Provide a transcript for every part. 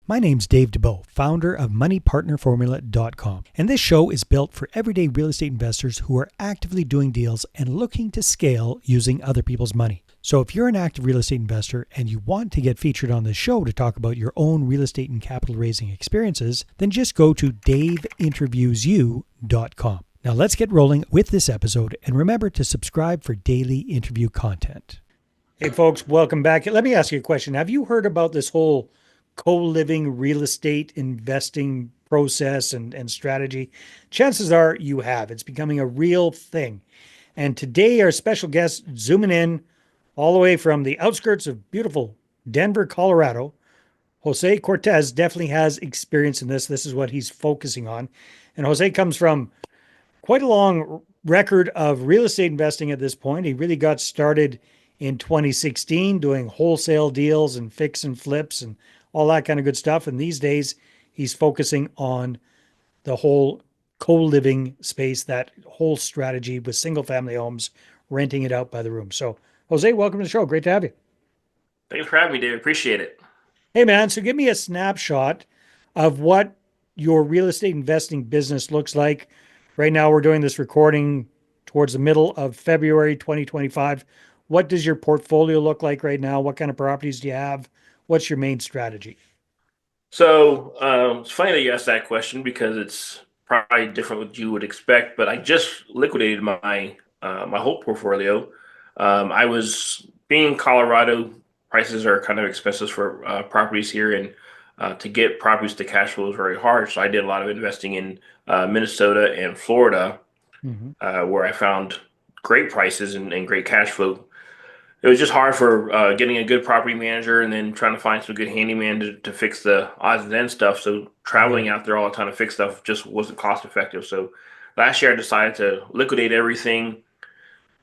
My name's Dave DeBow, founder of MoneyPartnerFormula.com, and this show is built for everyday real estate investors who are actively doing deals and looking to scale using other people's money. So if you're an active real estate investor and you want to get featured on this show to talk about your own real estate and capital raising experiences, then just go to daveinterviewsyou.com. Now let's get rolling with this episode, and remember to subscribe for daily interview content. Hey folks, welcome back. Let me ask you a question. Have you heard about this whole co-living real estate investing process and strategy? Chances are you have. It's becoming a real thing. And today our special guest, zooming in all the way from the outskirts of beautiful Denver, Colorado, Jose Cortes definitely has experience in this. This is what he's focusing on. And Jose comes from quite a long record of real estate investing at this point. He really got started in 2016 doing wholesale deals and fix and flips and all that kind of good stuff. And these days, he's focusing on the whole co-living space, that whole strategy with single-family homes, renting it out by the room. So, Jose, welcome to the show. Great to have you. Thanks for having me, Dave. Appreciate it. Hey, man, so give me a snapshot of what your real estate investing business looks like. Right now, we're doing this recording towards the middle of February 2025. What does your portfolio look like right now? What kind of properties do you have? What's your main strategy? So it's funny that you asked that question because it's probably different what you would expect. But I just liquidated my whole portfolio. I was being in Colorado. Prices are kind of expensive for properties here, and to get properties to cash flow is very hard. So I did a lot of investing in Minnesota and Florida, Mm-hmm. where I found great prices and great cash flow. It was just hard for getting a good property manager and then trying to find some good handyman to fix the odds and ends stuff. So Right. traveling out there all the time to fix stuff just wasn't cost effective. So last year I decided to liquidate everything,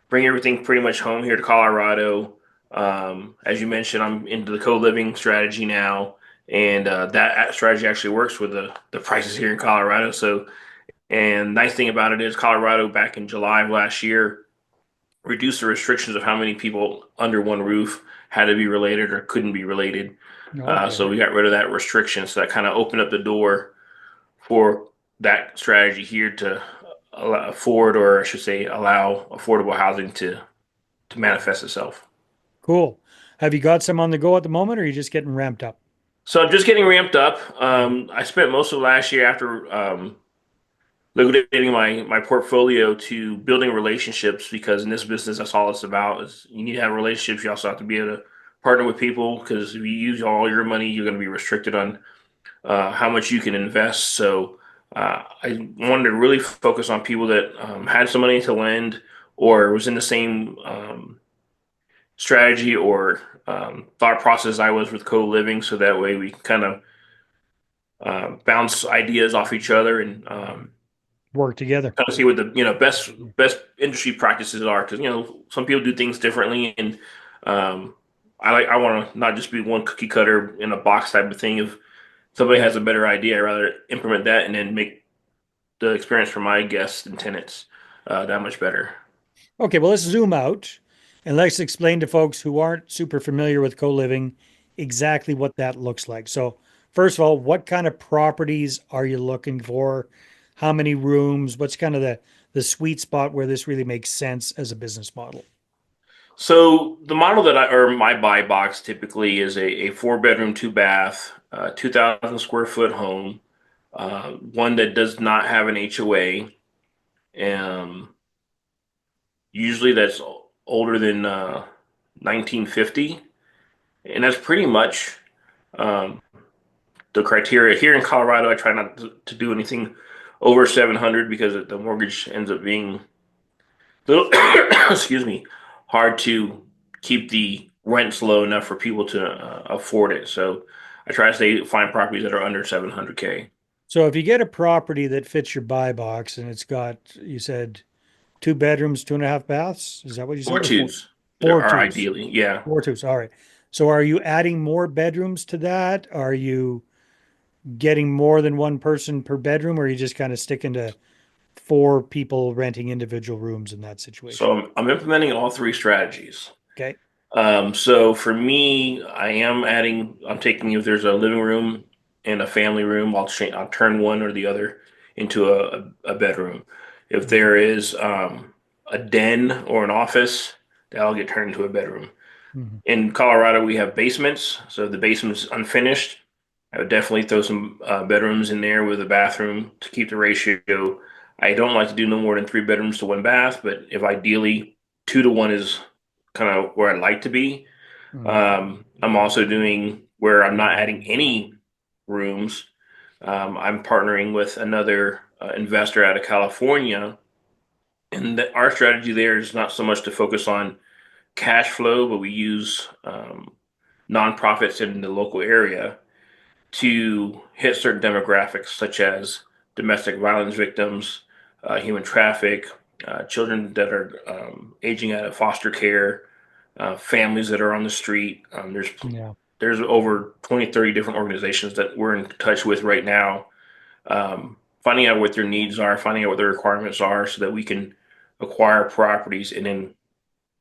bring everything pretty much home here to Colorado. As you mentioned, I'm into the co-living strategy now, and that strategy actually works with the prices here in Colorado. So, and nice thing about it is Colorado back in July of last year reduce the restrictions of how many people under one roof had to be related or couldn't be related. Okay. So we got rid of that restriction. So that kind of opened up the door for that strategy here to afford, or I should say, allow affordable housing to manifest itself. Cool. Have you got some on the go at the moment, or are you just getting ramped up? So I'm just getting ramped up. Okay. I spent most of last year after liquidating my portfolio to building relationships because in this business that's all it's about is you need to have relationships. You also have to be able to partner with people because if you use all your money you're going to be restricted on how much you can invest. So I wanted to really focus on people that had some money to lend or was in the same strategy or thought process I was with co-living, so that way we kind of bounce ideas off each other and Work together. kind of see what the best industry practices are, because some people do things differently, and um, I want to not just be one cookie cutter in a box type of thing. If somebody Right. has a better idea, I'd rather implement that and then make the experience for my guests and tenants that much better. Okay, well, let's zoom out and let's explain to folks who aren't super familiar with co-living exactly what that looks like. So, first of all, what kind of properties are you looking for? How many rooms? What's kind of the sweet spot where this really makes sense as a business model? So the model that or my buy box typically is a four bedroom, two bath, 2,000 square foot home, one that does not have an HOA. Um, Usually that's older than 1950, and that's pretty much um, the criteria here in Colorado. I try not to do anything over 700 because the mortgage ends up being little, excuse me, hard to keep the rents low enough for people to afford it. So I try to find properties that are under 700K. So, if you get a property that fits your buy box and it's got, you said, two bedrooms, two and a half baths, is that what you Four said, or four? twos Four are twos? ideally, yeah. Four twos. All right. So, are you adding more bedrooms to that? Are you getting more than one person per bedroom, or are you just kind of sticking to four people renting individual rooms in that situation? So I'm implementing all three strategies. Okay. So for me, I'm taking if there's a living room. and a family room, I'll turn one or the other into a bedroom. If Mhm. there is a den or an office, that'll get turned into a bedroom. Mhm. In Colorado, we have basements, so if the basement's unfinished, I would definitely throw some bedrooms in there with a bathroom to keep the ratio. I don't like to do no more than three bedrooms to one bath, but if ideally 2 to 1 is kind of where I'd like to be. Mhm. I'm also doing where I'm not adding any rooms. I'm partnering with another investor out of California, and our strategy there is not so much to focus on cash flow, but we use nonprofits in the local area to hit certain demographics, such as domestic violence victims, human traffic, children that are aging out of foster care, families that are on the street. Yeah. There's over 20, 30 different organizations that we're in touch with right now, finding out what their needs are, finding out what their requirements are, so that we can acquire properties. And then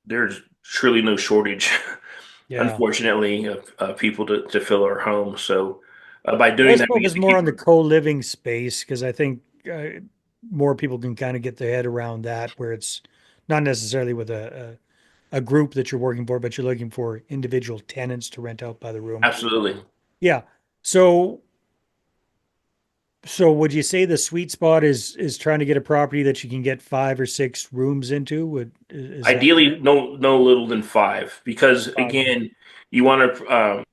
there's truly no shortage, Yeah. unfortunately, of people to fill our homes. So by doing Let's that, we focus get to more keep. on the co-living space because I think more people can kind of get their head around that, where it's not necessarily with a group that you're working for, but you're looking for individual tenants to rent out by the room. Absolutely. Yeah. So so would you say the sweet spot is trying to get a property that you can get 5 or 6 rooms into? Is that Ideally, no little than five, because five? again, you want to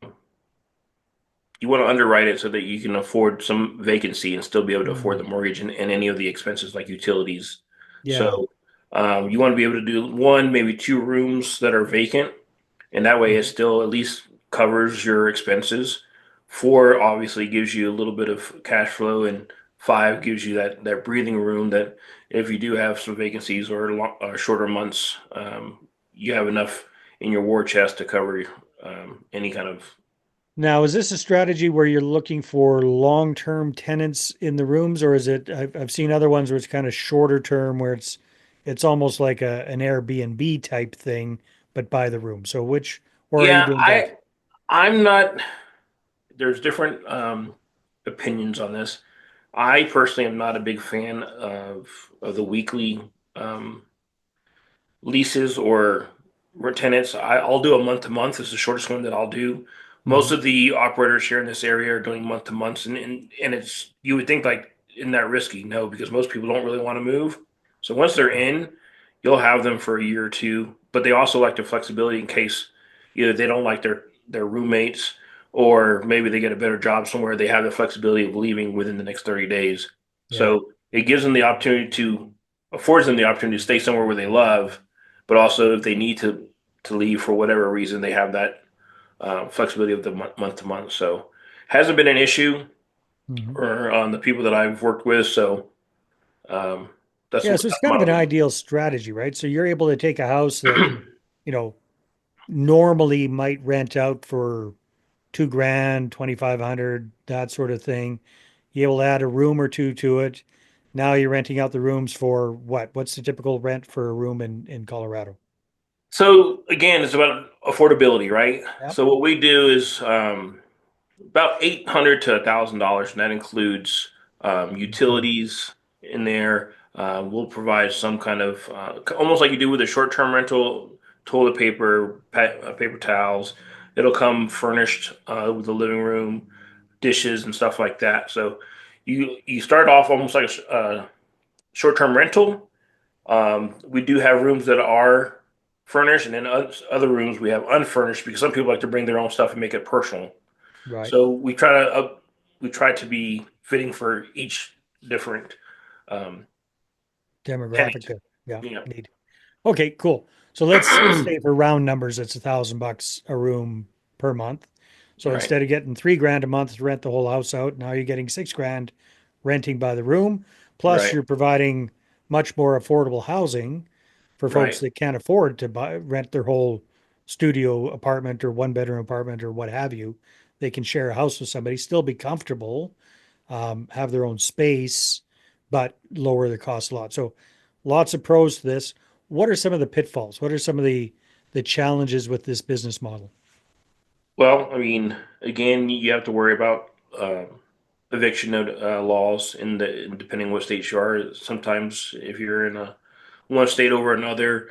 underwrite it so that you can afford some vacancy and still be able to afford Mm, the mortgage and any of the expenses like utilities. yeah. So you want to be able to do one, maybe 2 rooms that are vacant, and that way it Mhm. still at least covers your expenses. 4 obviously gives you a little bit of cash flow, and 5 gives you that breathing room that if you do have some vacancies or shorter months, you have enough in your war chest to cover any kind of. Now, is this a strategy where you're looking for long-term tenants in the rooms, or is it? I've seen other ones where it's kind of shorter term, where it's almost like an Airbnb type thing, but by the room. So which, or are you Yeah, doing both? I'm not. There's different opinions on this. I personally am not a big fan of the weekly um, leases or tenants. I'll do a month to month. Is the shortest one that I'll do. Most Hmm. of the operators here in this area are doing month to months, and it's, you would think like, isn't that risky? No, because most people don't really want to move. So once they're in, you'll have them for a year or two. But they also like the flexibility in case either they don't like their roommates, or maybe they get a better job somewhere. They have the flexibility of leaving within the next 30 days. Yeah. So it gives them the opportunity to affords them the opportunity to stay somewhere where they love, but also if they need to leave for whatever reason, they have that flexibility of the month to month. So hasn't been an issue Hmm. or on the people that I've worked with. So um, Yeah. So it's that's kind of my an ideal strategy, right? So you're able to take a house that, you know, normally might rent out for 2 grand, 2,500, that sort of thing. You'll add a room or two to it. Now you're renting out the rooms for what? What's the typical rent for a room in Colorado? So again, it's about affordability, right? Yep. So what we do is about $800 to $1,000, and that includes Okay. utilities in there. We'll provide some kind of almost like you do with a short-term rental, toilet paper, paper towels. It'll come furnished with the living room, dishes, and stuff like that. So you start off almost like a short-term rental. We do have rooms that are furnished, and then other rooms we have unfurnished because some people like to bring their own stuff and make it personal. Right. So we try to be fitting for each different um, Demographic tenant. to, yeah, You need. Okay, cool. So let's know, say for round numbers, it's $1,000 a room per month. So right, instead of getting 3 grand a month to rent the whole house out, now you're getting 6 grand renting by the room. Plus, right, you're providing much more affordable housing for folks right. that can't afford to rent their whole studio apartment or one bedroom apartment or what have you. They can share a house with somebody, still be comfortable, have their own space, but lower the cost a lot. So lots of pros to this. What are some of the pitfalls? What are some of the challenges with this business model? Well, I mean, again, you have to worry about eviction laws depending on what state you are. Sometimes if you're in one state over another,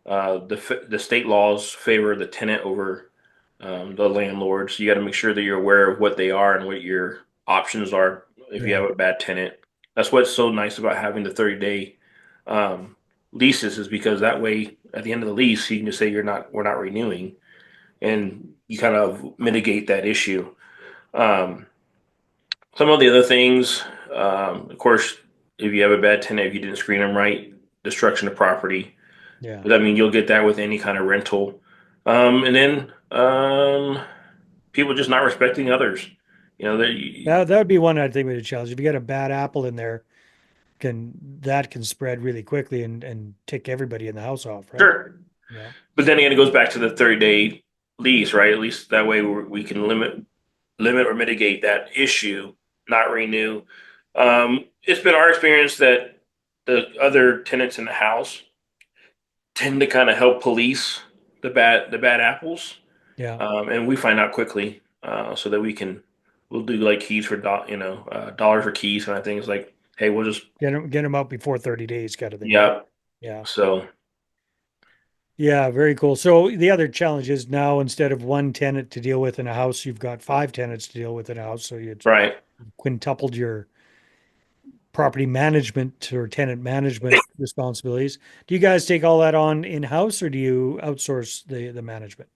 the state laws favor the tenant over the landlord. So you got to make sure that you're aware of what they are and what your options are if you Yeah. have a bad tenant. That's what's so nice about having the 30-day leases, is because that way at the end of the lease you can just say we're not renewing, and you kind of mitigate that issue. Um, some of the other things, of course, if you have a bad tenant, if you didn't screen them right, destruction of property. Yeah. But I mean, you'll get that with any kind of rental. And then people just not respecting others. You know, That would be one I think would be a challenge. If you got a bad apple in there, can spread really quickly and tick everybody in the house off, right? sure. Yeah. But then again, it goes back to the 30-day lease, right? At least that way we can limit or mitigate that issue, not renew. It's been our experience that the other tenants in the house tend to kind of help police the bad apples, Yeah. and we find out quickly, so that we'll do like keys for dollars for keys kind of things. Like, hey, we'll just Get them out before 30 days kind of thing, right? yeah. Yeah. So Yeah, very cool. So the other challenge is now instead of one tenant to deal with in a house, you've got five tenants to deal with in a house. So you right. quintupled your property management or tenant management responsibilities. Do you guys take all that on in-house or do you outsource the management?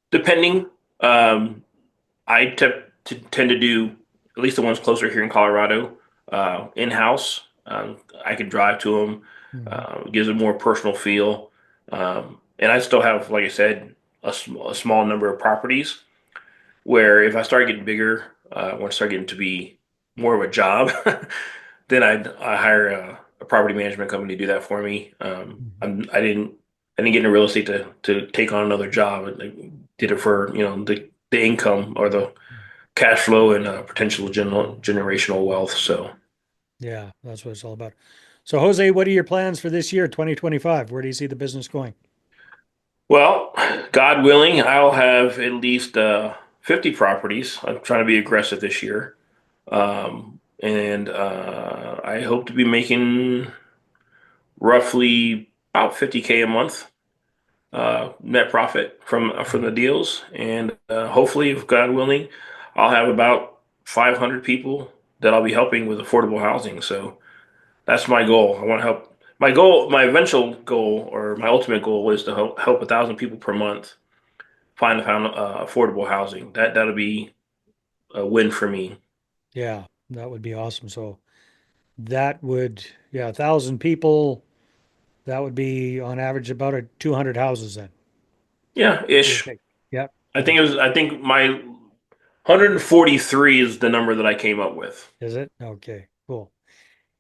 Depending, I tend to do at least the ones closer here in Colorado, in house. I can drive to them. Hmm. Gives a more personal feel. And I still have, like I said, a small number of properties where if I start getting bigger, when I start getting to be more of a job, then I hire a property management company to do that for me. Mhm. I didn't get into real estate to take on another job. I did it for the income or the cash flow and potential generational wealth. So, Yeah, that's what it's all about. So Jose, what are your plans for this year, 2025? Where do you see the business going? well, God willing, I'll have at least 50 properties. I'm trying to be aggressive this year. And I hope to be making roughly about 50K a month net profit from the deals. And hopefully, if God willing, I'll have about 500 people that I'll be helping with affordable housing. So that's my goal. I want to help. My eventual goal, or my ultimate goal, is to help 1,000 people per month find affordable housing. That'll be a win for me. Yeah, that would be awesome. So that would, yeah, 1,000 people, that would be on average about 200 houses then. Yeah, Give or ish. take. Yep. I Give or think it take. was. I think my 143 is the number that I came up with. Is it? Okay, cool.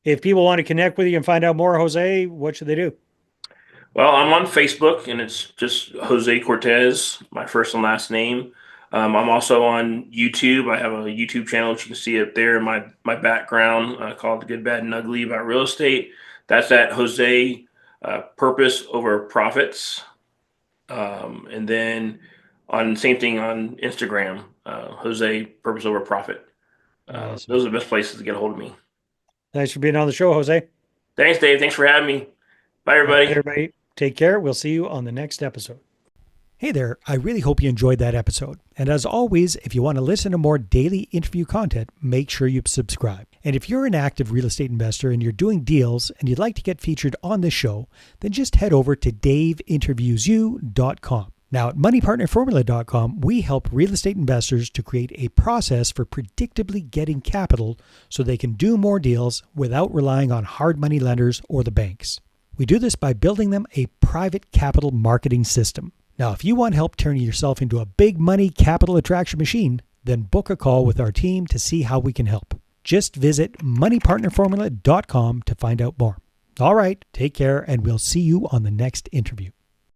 If people want to connect with you and find out more, Jose, what should they do? Well, I'm on Facebook, and it's just Jose Cortes, my first and last name. I'm also on YouTube. I have a YouTube channel that you can see up there. My background called "The Good, Bad, and Ugly" about real estate. That's at Jose Purpose Over Profits. And then on same thing on Instagram, Jose Purpose Over Profit. Awesome. Those are the best places to get a hold of me. Thanks for being on the show, Jose. Thanks, Dave. Thanks for having me. Bye, All right, everybody. everybody. Take care. We'll see you on the next episode. Hey there, I really hope you enjoyed that episode. And as always, if you want to listen to more daily interview content, make sure you subscribe. And if you're an active real estate investor and you're doing deals and you'd like to get featured on this show, then just head over to daveinterviewyou.com. Now, at moneypartnerformula.com, we help real estate investors to create a process for predictably getting capital so they can do more deals without relying on hard money lenders or the banks. We do this by building them a private capital marketing system. Now, if you want help turning yourself into a big money capital attraction machine, then book a call with our team to see how we can help. Just visit moneypartnerformula.com to find out more. All right, take care, and we'll see you on the next interview.